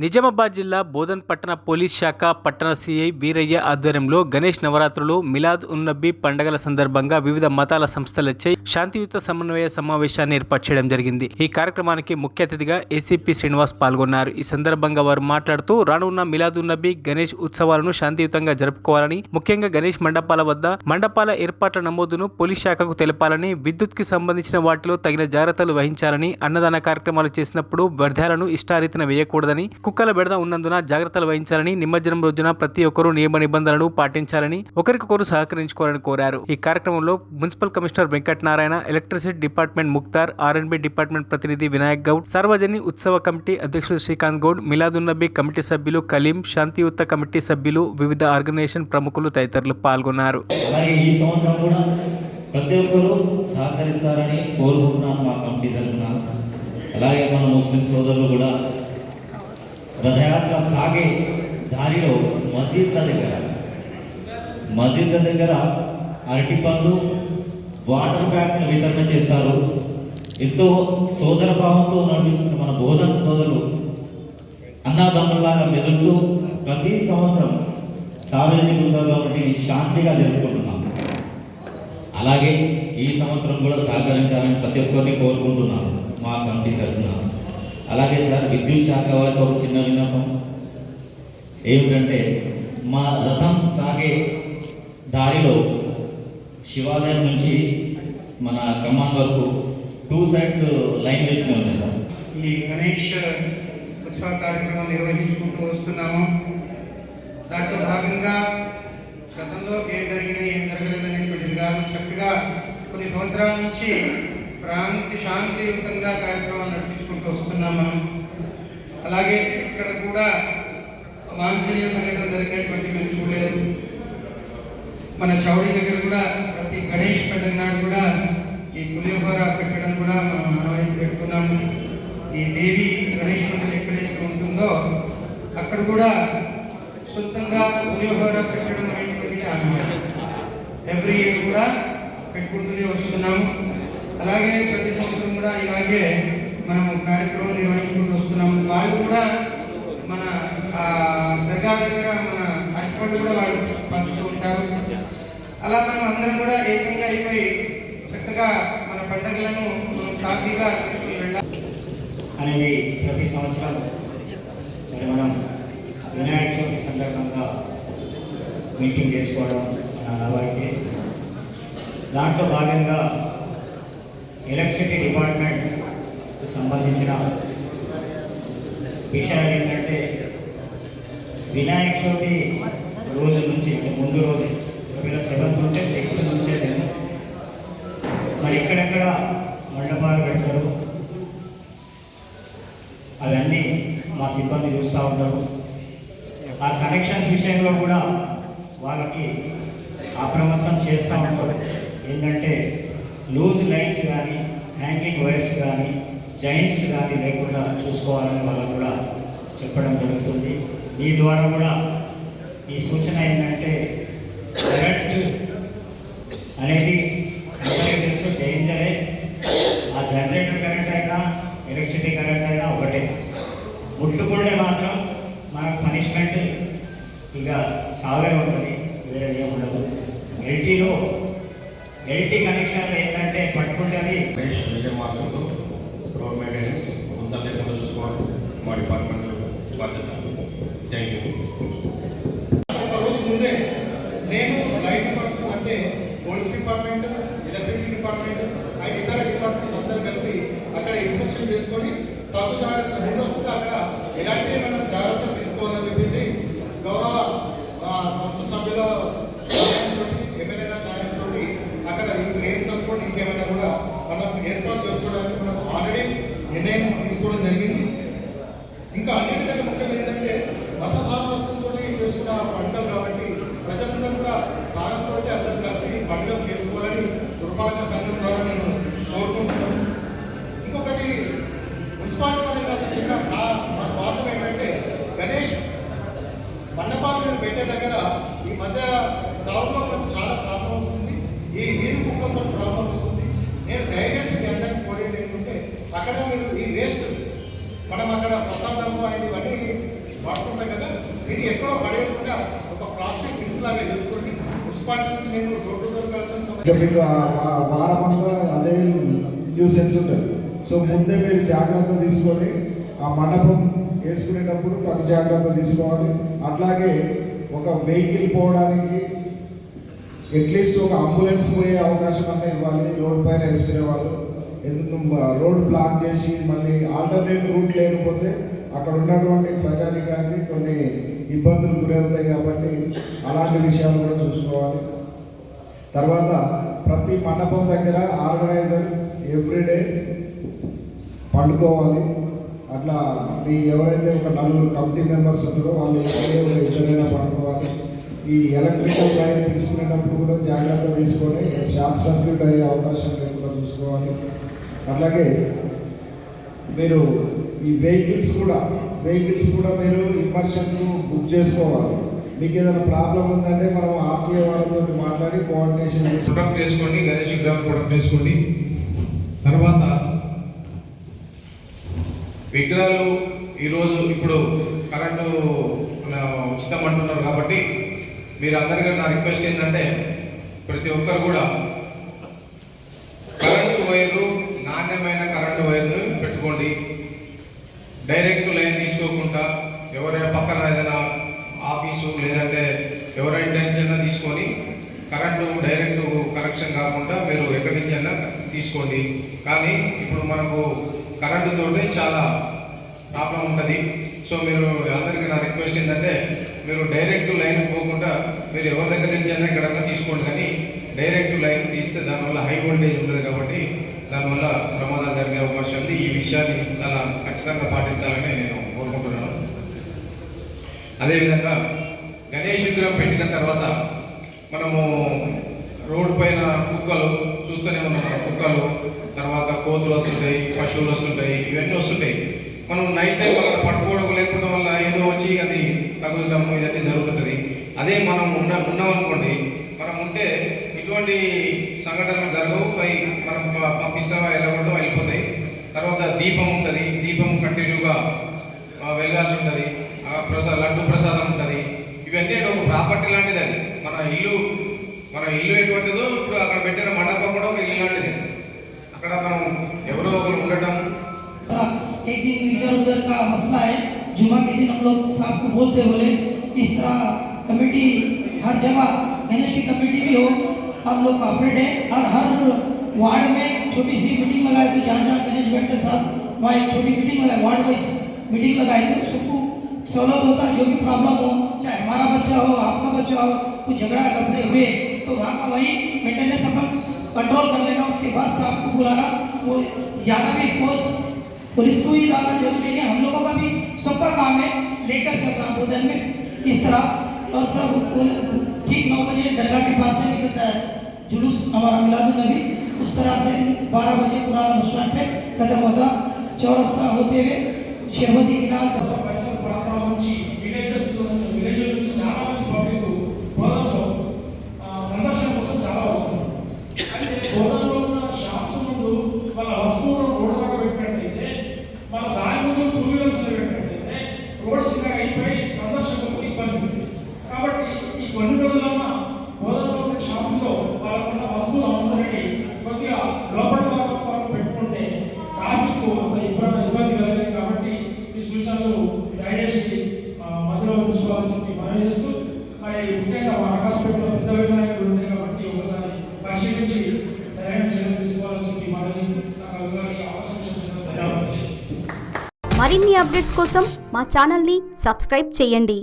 నిజామాబాద్ జిల్లా బోధన్ పట్టణ పోలీస్ శాఖ పట్టణ సిఐ వీరయ్య ఆధ్వర్యంలో గణేష్ నవరాత్రులు, మిలాద్ ఉన్ నబీ పండుగల సందర్భంగా వివిధ మతాల సంస్థలచే శాంతియుత సమన్వయ సమావేశాన్ని ఏర్పాటు చేయడం జరిగింది. ఈ కార్యక్రమానికి ముఖ్య అతిథిగా ఏసీపీ శ్రీనివాస్ పాల్గొన్నారు. ఈ సందర్భంగా వారు మాట్లాడుతూ రానున్న మిలాద్ ఉన్ నబీ గణేష్ ఉత్సవాలను శాంతియుతంగా జరుపుకోవాలని, ముఖ్యంగా గణేష్ మండపాల వద్ద మండపాల ఏర్పాట్ల నమోదును పోలీస్ శాఖకు తెలపాలని, విద్యుత్ కి సంబంధించిన వాటిలో తగిన జాగ్రత్తలు వహించాలని, అన్నదాన కార్యక్రమాలు చేసినప్పుడు వ్యర్థాలను ఇష్టారీతిన వేయకూడదని, కుక్కల బెడద ఉన్నందున జాగ్రత్తలు వహించాలని, నిమజ్జనం రోజున ప్రతి ఒక్కరూ నియమ నిబంధనలను పాటించాలని, ఒకరికొకరు సహకరించుకోవాలని కోరారు. ఈ కార్యక్రమంలో municipal commissioner Venkatanarayana, electricity department Mukhtar, ఆర్ఎండ్బి డిపార్ట్మెంట్ ప్రతినిధి వినాయక్ గౌడ్, సార్వజని ఉత్సవ కమిటీ అధ్యక్షుడు శ్రీకాంత్ గౌడ్, మిలాదున్నబీ కమిటీ సభ్యులు కలీం, శాంతియుత కమిటీ సభ్యులు, వివిధ ఆర్గనైజేషన్ ప్రముఖులు తదితరులు పాల్గొన్నారు. ప్రతి ఒక్కరూ సహకరిస్తారని కోరుకుంటున్నాను మా కమిటీ తరఫున. అలాగే మన ముస్లిం సోదరులు కూడా రథయాత్ర సాగే దారిలో మసీద్ దగ్గర అరటి పండ్లు, వాటర్ బ్యాగ్ను వితరణ చేస్తారు. ఎంతో సోదర భావంతో నడిపిస్తున్న మన బోధన సోదరులు అన్నాదమ్ముల్లాగా మెదులుతూ ప్రతి సంవత్సరం సార్వజనిక ఉత్సవాన్ని శాంతిగా జరుపుకుంటున్నాం. అలాగే ఈ సంవత్సరం కూడా సహకరించాలని ప్రతి ఒక్కరిని కోరుకుంటున్నాను మా కమిటీ తరఫున. అలాగే సార్, విద్యుత్ శాఖ వారికి ఒక చిన్న విన్నపం ఏమిటంటే, మా రథం సాగే దారిలో శివాలయం నుంచి మన కమాన్ వరకు 2 సైడ్స్ లైన్ వేసిన ఉన్నాయి సార్. ఈ గణేష్ ఉత్సవ కార్యక్రమం నిర్వహించుకుంటూ వస్తున్నాము. దాంట్లో భాగంగా గతంలో ఏం జరగలేదనేటువంటిది కాదు, చక్కగా కొన్ని సంవత్సరాల నుంచి శాంతియుతంగా కార్యక్రమాలు నడిపించుకుంటూ వస్తున్నాం మనం. అలాగే ఇక్కడ కూడా వాంఛనీయ సంఘటన జరిగినటువంటి మేము చూడలేదు. మన చౌడీ దగ్గర కూడా ప్రతి గణేష్ పండుగ నాడు కూడా ఈ పులిహోర పెట్టడం కూడా మనం ఆనవాయితీ పెట్టుకున్నాము. ఈ దేవి గణేష్ పండుగ ఎక్కడైతే ఉంటుందో అక్కడ కూడా సొంతంగా పులిహోర పెట్టడం అనేటువంటిది ఆనవాయితీ. ఎవ్రీ ఇయర్ కూడా పెట్టుకుంటూనే వస్తున్నాము. అలాగే ప్రతి సంవత్సరం కూడా ఇలాగే మనం కార్యక్రమం నిర్వహించుకుంటూ వస్తున్నాం. వాళ్ళు కూడా మన దర్గా దగ్గర మన అరటిపండు కూడా వాళ్ళు పంచుతూ ఉంటారు. అలా మనం అందరం కూడా ఏకంగా అయిపోయి చక్కగా మన పండుగలను మనం సాఫీగా తీసుకుని వెళ్ళాలి అనేది ప్రతి సంవత్సరం మరి మనం వినాయక చవితి సందర్భంగా మీటింగ్ చేసుకోవడం మన ఆనవాయితీ. దాంట్లో భాగంగా ఎలక్ట్రిసిటీ డిపార్ట్మెంట్కి సంబంధించిన విషయాలు ఏంటంటే, వినాయక చవితి రోజు నుంచి ముందు రోజు ఒకవేళ 7th ఉంటే 6th నుంచే నేను మరి ఎక్కడెక్కడ మండపాలు పెడతారు అవన్నీ మా సిబ్బంది చూస్తూ ఉంటారు. ఆ కనెక్షన్స్ విషయంలో కూడా వాళ్ళకి అప్రమత్తం చేస్తూ ఉంటారు. ఏంటంటే లూజ్ లైన్స్ కానీ, హ్యాంగింగ్ వైర్స్ కానీ, జాయింట్స్ కానీ లేకుండా చూసుకోవాలని వాళ్ళకు కూడా చెప్పడం జరుగుతుంది. మీ ద్వారా కూడా ఈ సూచన ఏంటంటే, కరెంట్ అనేది అందరికీ తెలుసు డేంజరే. ఆ జనరేటర్ కరెంట్ అయినా ఎలక్ట్రిసిటీ కరెంట్ అయినా ఒకటే. ముట్టుకుంటే మాత్రం మనకు పనిష్మెంట్ ఇక సాగే ఉంటుంది, వేరే ఏమి ఉండదు. ఎల్టీ కనెక్షన్లు ఏంటంటే పట్టుకుంటే అది మార్గంలో రోడ్ మెయింటెనెన్స్ అంతా లేకుండా చూసుకోవడం మా డిపార్ట్మెంట్ బాధ్యత. Thank you. ఒక రోజు ముందే నేను లైట్ డిపార్ట్మెంట్ అంటే పోలీస్ డిపార్ట్మెంట్, ఎలక్ట్రిసిటీ డిపార్ట్మెంట్, ఇతర డిపార్ట్మెంట్స్ అందరూ కలిపి అక్కడ ఇన్స్పెక్షన్ చేసుకొని తగు జాగ్రత్త ముందొస్తుంది అక్కడ ఎలాంటి మనం జాగ్రత్తలు తీసుకోవాలని చెప్పేసి గౌరవ కౌన్సిల్ సభ్యుల సహాయంతో, ఎమ్మెల్యే గారి సహాయంతో అక్కడ ఈ ట్రైన్స్ అనుకోండి ఇంకేమైనా కూడా మనం ఏర్పాటు చేసుకోవడానికి మనం ఆల్రెడీ నిర్ణయం తీసుకోవడం జరిగింది. ఇంకా అన్నిటికంటే ముఖ్యం ఏంటంటే మత సామరస్యంతో చేసుకున్న పండుగలు కాబట్టి ప్రజలందరూ కూడా సారంతో అందరూ కలిసి పండుగలు చేసుకోవాలని పురపాలక సంఘం ద్వారా నేను కోరుకుంటున్నాను. ఇంకొకటి మున్సిపాలిటీ పరంగా చిన్న మా స్వార్థం ఏంటంటే, గణేష్ మండపాలు చేస్తున్నాం కదా, దీన్ని ఎక్కడో పడేయకుండా ఒక ప్లాస్టిక్ బిన్స్ లాగా చేసుకోండి. మున్సిపాలిటీ నుంచి నేను రోడ్డు ఇక మీకు వారం అంతా అదే న్యూసెన్స్ ఉంటుంది. సో ముందే మీరు జాగ్రత్త తీసుకొని ఆ మండపం వేసుకునేటప్పుడు తగు జాగ్రత్త తీసుకోవాలి. అట్లాగే ఒక వెహికల్ పోవడానికి అట్లీస్ట్ ఒక అంబులెన్స్ పోయే అవకాశం అన్నా ఇవ్వాలి రోడ్ పైన వేసుకునే వాళ్ళు. ఎందుకు రోడ్ బ్లాక్ చేసి మళ్ళీ ఆల్టర్నేట్ రూట్ లేకపోతే అక్కడ ఉన్నటువంటి ప్రజానికానికి కొన్ని ఇబ్బందులు గురవుతాయి. కాబట్టి అలాంటి విషయాలు కూడా చూసుకోవాలి. తర్వాత ప్రతి మండపం దగ్గర ఆర్గనైజర్ ఎవ్రీడే పండుకోవాలి. అట్లా మీ ఎవరైతే ఒక 4 కమిటీ మెంబర్స్ ఉన్నారో వాళ్ళు ఒక ఇద్దరైనా పండుకోవాలి. ఈ ఎలక్ట్రికల్ లైన్ తీసుకునేటప్పుడు కూడా జాగ్రత్త తీసుకొని షార్ట్ సర్క్యూట్ అయ్యే అవకాశం లేకుండా చూసుకోవాలి. అట్లాగే మీరు ఈ వెహికల్స్ కూడా మీరు ఇమర్షన్కు బుక్ చేసుకోవాలి. మీకు ఏదైనా ప్రాబ్లం ఉందంటే మనం ఆర్టీఏ వాళ్ళతో మాట్లాడి కోఆర్డినేషన్ ప్రొడక్ట్ చేసుకోండి, గణేష్ విగ్రహం ప్రొడక్ట్ చేసుకోండి. తర్వాత విగ్రహాలు ఈరోజు ఇప్పుడు కరెంటు ఉచితం అంటున్నారు కాబట్టి మీరు అందరికీ నా రిక్వెస్ట్ ఏంటంటే ప్రతి ఒక్కరు కూడా కరెంటు వైరు, నాణ్యమైన కరెంటు వైర్ను పెట్టుకోండి. డైరెక్ట్ లైన్ తీసుకోకుండా ఎవరైనా పక్కన ఏదైనా ఆఫీసు లేదంటే ఎవరైనా నుంచి తీసుకొని కరెంటు డైరెక్ట్ కనెక్షన్ కాకుండా మీరు ఎక్కడి నుంచైనా తీసుకోండి. కానీ ఇప్పుడు మనకు కరెంటుతోటి చాలా ప్రాబ్లం ఉంటుంది. సో మీరు అందరికీ నా రిక్వెస్ట్ ఏంటంటే మీరు డైరెక్ట్ లైన్ పోకుండా మీరు ఎవరి దగ్గర నుంచైనా ఎక్కడన్నా తీసుకోండి. కానీ డైరెక్ట్ లైన్ తీస్తే దానివల్ల హై వోల్టేజ్ ఉంటుంది కాబట్టి దానివల్ల ప్రమాదాలు జరిగే అవకాశం ఉంది. ఈ విషయాన్ని చాలా ఖచ్చితంగా పాటించాలని నేను కోరుకుంటున్నాను. అదేవిధంగా గణేష్ విగ్రహం పెట్టిన తర్వాత మనము రోడ్డు పైన కుక్కలు చూస్తూనే ఉన్నాం. కుక్కలు, తర్వాత కోతులు వస్తుంటాయి, పశువులు వస్తుంటాయి, ఇవన్నీ వస్తుంటాయి. మనం నైట్ టైం అక్కడ పడుకోవడం లేకుండా వల్ల ఏదో వచ్చి అది తగులడం ఇవన్నీ జరుగుతుంటుంది. అదే మనం ఉన్నామనుకోండి, మనం ఉంటే ఇటువంటి సంఘటనలు జరగవు. అవి మనం పంపిస్తామా వెళ్ళకూడదు వెళ్ళిపోతాయి. తర్వాత దీపం ఉంటుంది, దీపం కంటిన్యూగా వెలగాల్సి ఉంటుంది. లడ్డు ప్రసాదం ఉంటుంది. ఇవన్నీ ఒక ప్రాపర్టీ లాంటిది. అది మన ఇల్లు ఎటువంటిదో ఇప్పుడు అక్కడ పెట్టిన మండపం కూడా ఒక ఇల్లు లాంటిది. అక్కడ మనం ఎవరో ఒకరు ఉండటం. एक दिन इधर उधर का मसला है, जुमा के दिन हम लोग साहब को बोलते बोले इस तरह कमेटी हर जगह गणेश की कमेटी भी हो, हम लोग कॉपरेट है। और हर वार्ड में छोटी सी मीटिंग लगाए थे, जहाँ जहाँ गणेश बैठते साहब वहाँ एक छोटी मीटिंग लगाए, वार्ड वाइज मीटिंग लगाए थे। सबको सहूलत होता है, जो भी प्रॉब्लम हो, चाहे हमारा बच्चा हो आपका बच्चा हो, कुछ झगड़ा लफड़े हुए तो वहाँ का वही मेंटेनेंस अपन कंट्रोल कर लेना। उसके बाद साहब को बुलाना, वो ज़्यादा भी फोर्स पुलिस को ही डालना जरूरी नहीं, हम लोगों का भी सबका काम है लेकर चलना बोधन में इस तरह। और सब ठीक 9 बजे दरगाह के पास से निकलता है जुलूस हमारा मिलादुन नबी, उस तरह से 12 बजे पुराना बस स्टैंड पे खत्म होता, चौरस्ता होते हुए शेरवती किनार పరిసర ప్రాంతాల నుంచి విలేజెస్ నుంచి చాలా మంది పబ్లిక్ బోధనలో సందర్శన కోసం చాలా వస్తుంది. అయితే బోధనలో ఉన్న షాప్స్ ముందు వాళ్ళ వస్తువులను రోడ్డు దాకా పెట్టినట్టయితే, మన దాని ముందు 2 వీలర్స్ పెట్టినట్టయితే రోడ్డు చిన్నగా అయిపోయి సందర్శకులకు ఇబ్బంది ఉంటుంది. కాబట్టి ఈ కొన్ని రోజులన్నా బోధనలో ఉన్న షాపుల్లో వాళ్ళకున్న వస్తువులు అమ్ముకునేటి కొద్దిగా లోపల వరకు పెట్టుకుంటే ట్రాఫిక్ అంత ఇబ్బంది కలగదు. కాబట్టి ఈ సూచనలు దయచేసి మధ్యలో ఉంచుకోవాలని చెప్పి మనం చేస్తూ, మరి ముఖ్యంగా మన హాస్పిటల్లో పెద్ద వినాయకులు ఉంటాయి కాబట్టి ఒకసారి పరిశీలించి సరైన చర్యలు తీసుకోవాలని చెప్పి మనం చేస్తూ నాకు అవకాశం ధన్యవాదాలు. మరిన్ని అప్డేట్స్ కోసం మా ఛానల్ని సబ్స్క్రైబ్ చేయండి.